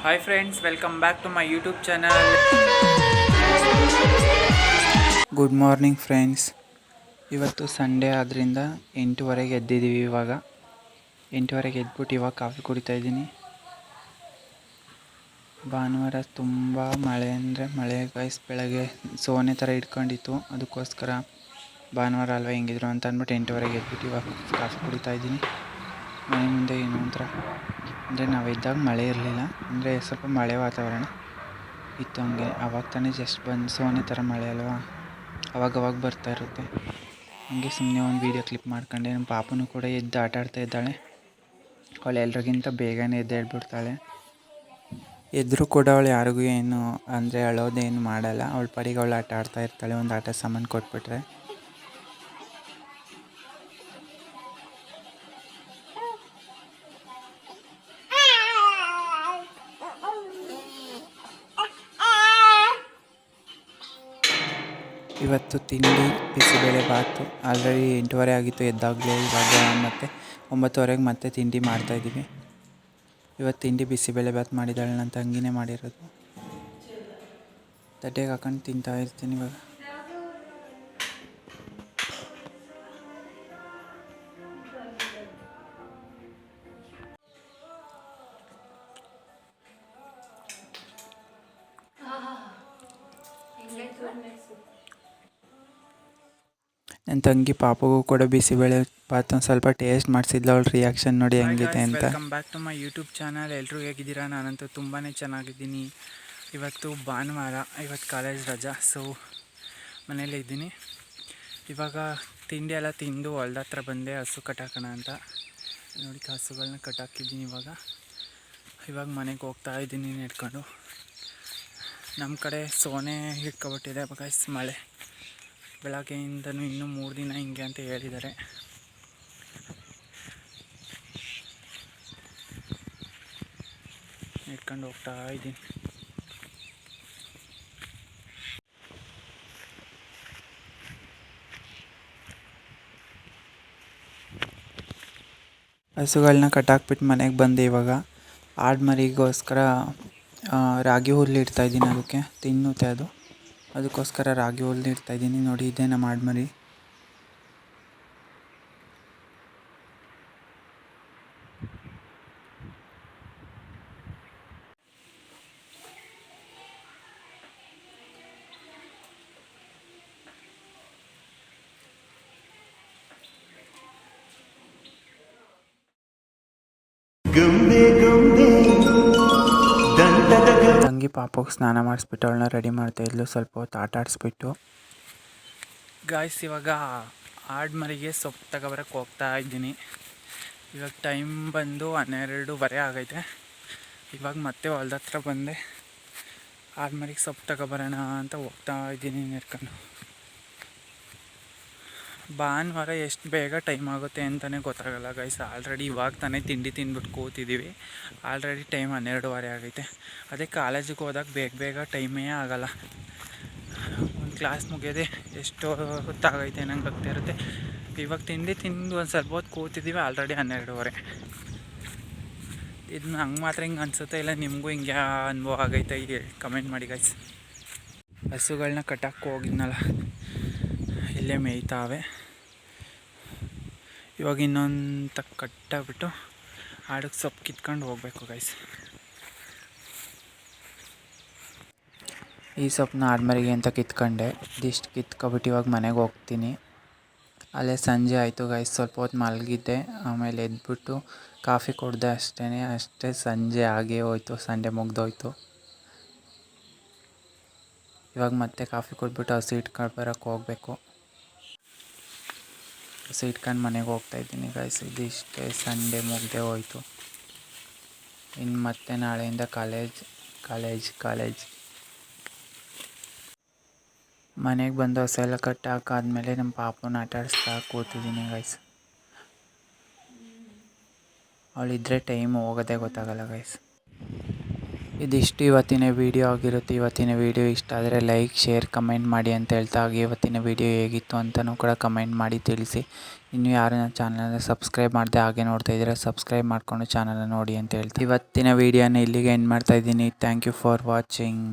Hi friends, welcome back to my YouTube channel. Good morning friends. ಇವತ್ತು Sunday ಆದ್ದರಿಂದ 8:30ಗೆ ಎದ್ದಿದ್ದೀವಿ. ಇವಾಗ 8:30ಗೆ ಎದ್ಬಿಟ್ಟು ಇವಾಗ ಕಾಫಿ ಕುಡಿತಾ ಇದ್ದೀನಿ. ಭಾನುವಾರ ತುಂಬ ಮಳೆ ಅಂದರೆ ಮಳೆ ಗೈಸ್. ಬೆಳಗ್ಗೆ ಸೋನೆ ಥರ ಇಟ್ಕೊಂಡಿತ್ತು, ಅದಕ್ಕೋಸ್ಕರ ಭಾನುವಾರ ಅಲ್ವಾ ಹೆಂಗಿದ್ರು ಅಂತ ಅಂದ್ಬಿಟ್ಟು 8:30ಗೆ ಎದ್ಬಿಟ್ಟು ಇವಾಗ ಕಾಫಿ ಕುಡಿತಾ ಇದ್ದೀನಿ. ಮನೆ ಮುಂದೆ ಏನೋ ಒಂಥರ ಅಂದರೆ ನಾವು ಇದ್ದಾಗ ಮಳೆ ಇರಲಿಲ್ಲ, ಅಂದರೆ ಸ್ವಲ್ಪ ಮಳೆ ವಾತಾವರಣ ಇತ್ತು. ಹಂಗೆ ಅವಾಗ ತಾನೇ ಜಸ್ಟ್ ಬಂದು ಸೋನೆ ಥರ ಮಳೆ ಅಲ್ವಾ, ಅವಾಗವಾಗ ಬರ್ತಾ ಇರುತ್ತೆ. ಹಂಗೆ ಸುಮ್ಮನೆ ಒಂದು ವೀಡಿಯೋ ಕ್ಲಿಪ್ ಮಾಡ್ಕೊಂಡೆ. ನಮ್ಮ ಪಾಪನೂ ಕೂಡ ಎದ್ದು ಆಟ ಆಡ್ತಾ ಇದ್ದಾಳೆ. ಅವಳು ಎಲ್ರಿಗಿಂತ ಬೇಗನೆ ಎದ್ದು ಹೇಳ್ಬಿಡ್ತಾಳೆ. ಎದ್ದರೂ ಕೂಡ ಅವಳು ಯಾರಿಗೂ ಏನು ಅಂದರೆ ಅಳೋದೇನು ಮಾಡಲ್ಲ. ಅವಳ ಪಾಡಿಗೆ ಅವಳು ಆಟ ಆಡ್ತಾ ಇರ್ತಾಳೆ. ಒಂದು ಆಟ ಸಾಮಾನು ಕೊಟ್ಬಿಟ್ರೆ ಇವತ್ತು ತಿಂಡಿ ಬಿಸಿಬೇಳೆ ಬಾತು. ಆಲ್ರೆಡಿ 8:30 ಆಗಿತ್ತು ಎದ್ದಾಗಲೇ. ಇವಾಗ ಮತ್ತು 9:30ಗೆ ಮತ್ತೆ ತಿಂಡಿ ಮಾಡ್ತಾಯಿದ್ದೀವಿ. ಇವತ್ತು ತಿಂಡಿ ಬಿಸಿಬೇಳೆ ಬಾತು ಮಾಡಿದ್ದಾಳೆ, ನನ್ನ ತಂಗಿನೇ ಮಾಡಿರೋದು. ತಟ್ಟೆಗೆ ಹಾಕೊಂಡು ತಿಂತಾ ಇರ್ತೀನಿ ಇವಾಗ. ನನ್ನ ತಂಗಿ ಪಾಪಗೂ ಕೂಡ ಬಿಸಿಬೇಳೆ ಬಾತ್ ಒಂದು ಸ್ವಲ್ಪ ಟೇಸ್ಟ್ ಮಾಡಿಸಿದ್ಲು. ಅವಳ ರಿಯಾಕ್ಷನ್ ನೋಡಿ ಹೆಂಗಿದೆ ಅಂತ. Welcome back to my YouTube channel. ಎಲ್ಲರೂ ಹೇಗಿದ್ದೀರಾ? ನಾನಂತೂ ತುಂಬಾ ಚೆನ್ನಾಗಿದ್ದೀನಿ. ಇವತ್ತು ಭಾನುವಾರ, ಇವತ್ತು ಕಾಲೇಜ್ ರಜಾ, ಸೊ ಮನೇಲೇ ಇದ್ದೀನಿ. ಇವಾಗ ತಿಂಡಿ ಎಲ್ಲ ತಿಂದು ಹೊಲ್ದ ಹತ್ರ ಬಂದೆ ಹಸು ಕಟ್ಟಾಕೋಣ ಅಂತ. ನೋಡಿ ಹಸುಗಳನ್ನ ಕಟ್ಟಾಕಿದ್ದೀನಿ. ಇವಾಗ ಮನೆಗೆ ಹೋಗ್ತಾ ಇದ್ದೀನಿ ನೆಡ್ಕೊಂಡು. ನಮ್ಮ ಕಡೆ ಸೋನೆ ಹಿಡ್ಕೊಬಿಟ್ಟಿದೆ ಗೈಸ್. ಮಳೆ ಬೆಳಗ್ಗೆಯಿಂದನೂ ಇನ್ನೂ 3 ದಿನ ಹಿಂಗೆ ಅಂತ ಹೇಳಿದ್ದಾರೆ. ಇಟ್ಕೊಂಡು ಹೋಗ್ತಾ ಇದ್ದೀನಿ. ಹಸುಗಳನ್ನ ಕಟ್ಟಾಕ್ಬಿಟ್ಟು ಮನೆಗೆ ಬಂದೆ. ಇವಾಗ ಆಡ್ಮರಿಗೋಸ್ಕರ ರಾಗಿ ಹುಲ್ಲು ಇಡ್ತಾಯಿದ್ದೀನಿ. ಅದಕ್ಕೆ ತಿನ್ನುತ್ತೆ ಅದು, ಅದಕ್ಕೋಸ್ಕರ ರಾಗಿ ಹುಲ್ಲು ಇಡ್ತಾಯಿದ್ದೀನಿ. ನೋಡಿ, ಇದೇ ನಮ್ಮ ಆಡ್ಮರಿ. ತಂಗಿ ಪಾಪಕ್ಕೆ ಸ್ನಾನ ಮಾಡಿಸ್ಬಿಟ್ಟು ಅವಳನ್ನ ರೆಡಿ ಮಾಡ್ತಾ ಇದ್ಲು. ಸ್ವಲ್ಪ ಹೊತ್ತು ಆಟ ಆಡಿಸ್ಬಿಟ್ಟು ಗಾಯ್ಸ್ ಇವಾಗ ಆಡ್ಮರಿಗೆ ಸೊಪ್ಪು ತಗೊಬರಕ್ಕೆ ಹೋಗ್ತಾ ಇದ್ದೀನಿ. ಇವಾಗ ಟೈಮ್ ಬಂದು 12:30 ಆಗೈತೆ. ಇವಾಗ ಮತ್ತೆ ಹೊಲ್ದ ಹತ್ರ ಬಂದೆ. ಆಡ್ಮರಿಗೆ ಸೊಪ್ಪು ತಗೊಬರೋಣ ಅಂತ ಹೋಗ್ತಾ ಇದ್ದೀನಿ ನೆಡ್ಕೊಂಡು. ಭಾನುವಾರ ಎಷ್ಟು ಬೇಗ ಟೈಮ್ ಆಗುತ್ತೆ ಅಂತಲೇ ಗೊತ್ತಾಗಲ್ಲ ಗೈಸ್. ಆಲ್ರೆಡಿ ಇವಾಗ ತಾನೇ ತಿಂಡಿ ತಿಂದ್ಬಿಟ್ಟು ಕೂತಿದ್ದೀವಿ. ಆಲ್ರೆಡಿ ಟೈಮ್ 12:30 ಆಗೈತೆ. ಅದೇ ಕಾಲೇಜಿಗೆ ಹೋದಾಗ ಬೇಗ ಟೈಮೇ ಆಗಲ್ಲ. ಒಂದು ಕ್ಲಾಸ್ ಮುಗಿಯೋದೆ ಎಷ್ಟೋ ಹೊತ್ತಾಗೈತೆ ನಂಗೆ ಆಗ್ತಾ ಇರುತ್ತೆ. ಇವಾಗ ತಿಂಡಿ ತಿಂದು ಒಂದು ಸ್ವಲ್ಪ ಹೊತ್ತು ಕೂತಿದ್ದೀವಿ, ಆಲ್ರೆಡಿ 12:30. ಇದು ನಂಗೆ ಮಾತ್ರ ಹಿಂಗೆ ಅನಿಸುತ್ತೆ, ಇಲ್ಲ ನಿಮಗೂ ಹಿಂಗೆ ಅನುಭವ ಆಗೈತೆ? ಕಮೆಂಟ್ ಮಾಡಿ ಗೈಸ್. ಹಸುಗಳನ್ನ ಕಟ್ಟಾಕಿ ಹೋಗಿದ್ನಲ್ಲ, ಇಲ್ಲೇ ಮೇಯ್ತಾವೆ. ಇವಾಗ ಇನ್ನೊಂದು ಕಟ್ಟಾಗ್ಬಿಟ್ಟು ಆಡಕ್ಕೆ ಸೊಪ್ಪು ಕಿತ್ಕೊಂಡು ಹೋಗಬೇಕು ಗೈಸ್. ಈ ಸೊಪ್ಪನ್ನ ಆಡ್ಮರಿಗೆ ಅಂತ ಕಿತ್ಕೊಂಡೆ. ಇದಿಷ್ಟು ಕಿತ್ಕೊಬಿಟ್ಟು ಇವಾಗ ಮನೆಗೆ ಹೋಗ್ತೀನಿ. ಅಲ್ಲೇ ಸಂಜೆ ಆಯಿತು ಗೈಸ್. ಸ್ವಲ್ಪ ಹೊತ್ತು ಮಲಗಿದ್ದೆ, ಆಮೇಲೆ ಎದ್ಬಿಟ್ಟು ಕಾಫಿ ಕುಡ್ದೆ. ಅಷ್ಟೇ ಸಂಜೆ ಆಗೇ ಹೋಯ್ತು, ಸಂಡೇ ಮುಗ್ದೋಯ್ತು. ಇವಾಗ ಮತ್ತೆ ಕಾಫಿ ಕುಡ್ಬಿಟ್ಟು ಹಸು ಇಟ್ಕೊಂಡು ಬರೋಕ್ಕೆ ಹೋಗಬೇಕು. ಹಸು ಇಟ್ಕೊಂಡು ಮನೆಗೆ ಹೋಗ್ತಾಯಿದ್ದೀನಿ ಗೈಸ್. ಇದಿಷ್ಟೇ, ಸಂಡೇ ಮುಗ್ದೇ ಹೋಯ್ತು. ಇನ್ನು ಮತ್ತೆ ನಾಳೆಯಿಂದ ಕಾಲೇಜ್. ಮನೆಗೆ ಬಂದು ಹಸು ಎಲ್ಲ ಕಟ್ಟಾಕಾದ್ಮೇಲೆ ನಮ್ಮ ಪಾಪನ ಆಟ ಆಡಿಸ್ತಾ ಕೂತಿದ್ದೀನಿ ಗೈಸ್. ಅವಳಿದ್ದರೆ ಟೈಮ್ ಹೋಗೋದೇ ಗೊತ್ತಾಗಲ್ಲ ಗೈಸ್. ಇದಿಷ್ಟು ಇವತ್ತಿನ ವೀಡಿಯೋ ಆಗಿರುತ್ತೆ. ಇವತ್ತಿನ ವೀಡಿಯೋ ಇಷ್ಟ ಆದರೆ ಲೈಕ್, ಶೇರ್, ಕಮೆಂಟ್ ಮಾಡಿ ಅಂತ ಹೇಳ್ತಾ, ಹಾಗೆ ಇವತ್ತಿನ ವೀಡಿಯೋ ಹೇಗಿತ್ತು ಅಂತಲೂ ಕೂಡ ಕಮೆಂಟ್ ಮಾಡಿ ತಿಳಿಸಿ. ಇನ್ನೂ ಯಾರು ನನ್ನ ಚಾನಲನ್ನು ಸಬ್ಸ್ಕ್ರೈಬ್ ಮಾಡದೆ ಹಾಗೆ ನೋಡ್ತಾ ಇದ್ದೀರಾ, ಸಬ್ಸ್ಕ್ರೈಬ್ ಮಾಡಿಕೊಂಡು ಚಾನಲನ್ನು ನೋಡಿ ಅಂತ ಹೇಳ್ತಾ ಇವತ್ತಿನ ವೀಡಿಯೋನ ಇಲ್ಲಿಗೆ ಎಂಡ್ ಮಾಡ್ತಾಯಿದ್ದೀನಿ. Thank you for watching.